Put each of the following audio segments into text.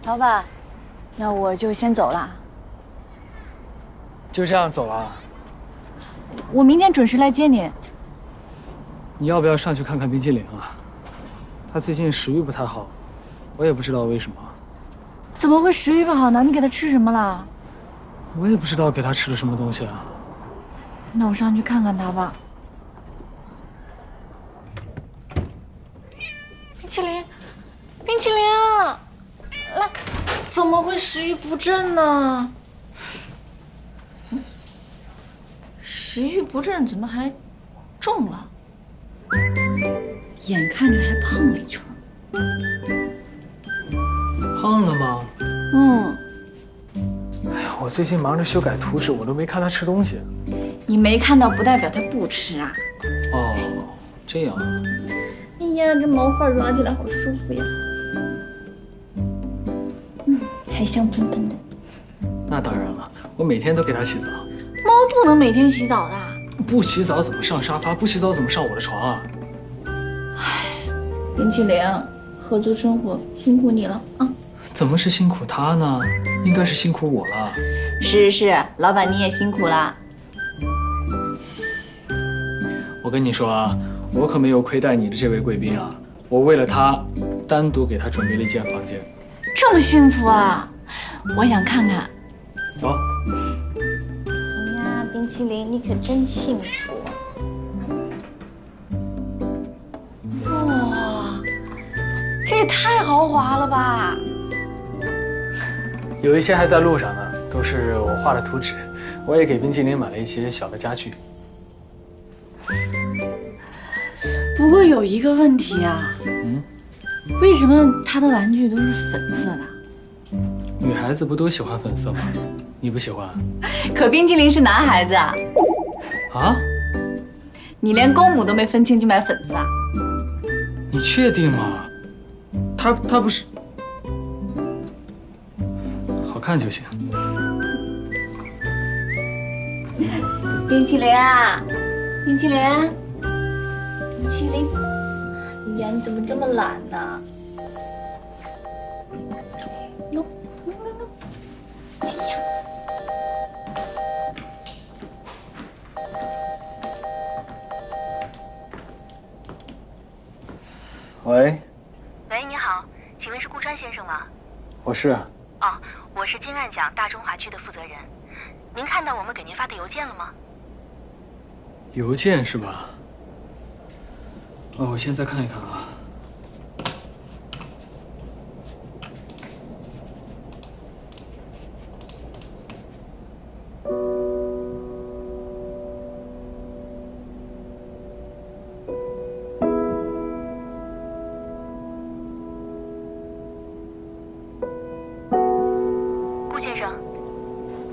老板，那我就先走了。就这样走了？我明天准时来接你。你要不要上去看看冰激凌啊？他最近食欲不太好，我也不知道为什么。怎么会食欲不好呢？你给他吃什么了？我也不知道给他吃了什么东西啊。那我上去看看他吧。冰淇淋，冰淇淋啊！来，怎么会食欲不振呢？食欲不振怎么还重了？眼看着还胖了一圈。胖了吗？嗯，哎呀，我最近忙着修改图纸，我都没看他吃东西。你没看到不代表他不吃啊。哦，这样啊。哎呀，这毛发抓起来好舒服呀。还香喷喷的。那当然了，我每天都给他洗澡。猫不能每天洗澡的。不洗澡怎么上沙发？不洗澡怎么上我的床啊？冰淇淋，合租生活辛苦你了啊！怎么是辛苦他呢？应该是辛苦我了。是，老板你也辛苦了。我跟你说啊，我可没有亏待你的这位贵宾啊，我为了他，单独给他准备了一间房间。这么幸福啊！我想看看。走。哎呀，冰淇淋，你可真幸福。哇，这也太豪华了吧！有一些还在路上呢，都是我画的图纸。我也给冰淇淋买了一些小的家具。不过有一个问题啊，为什么他的玩具都是粉色的？女孩子不都喜欢粉色吗？你不喜欢？可冰淇淋是男孩子啊！啊？你连公母都没分清就买粉色啊？你确定吗？他不是好看就行。冰淇淋啊，冰淇淋，冰淇淋！哎呀，你怎么这么懒呢？喏，哎呀！喂，喂，你好，请问是顾川先生吗？我是。哦，我是金案奖大中华区的负责人。您看到我们给您发的邮件了吗？邮件是吧？哦，我现在看一看啊。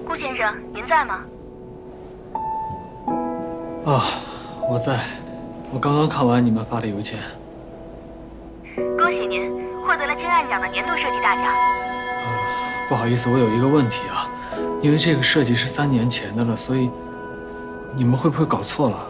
顾先生，您在吗？啊，我在。我刚刚看完你们发的邮件。恭喜您获得了金案奖的年度设计大奖。不好意思，我有一个问题啊，因为这个设计是3年前的了，所以你们会不会搞错了？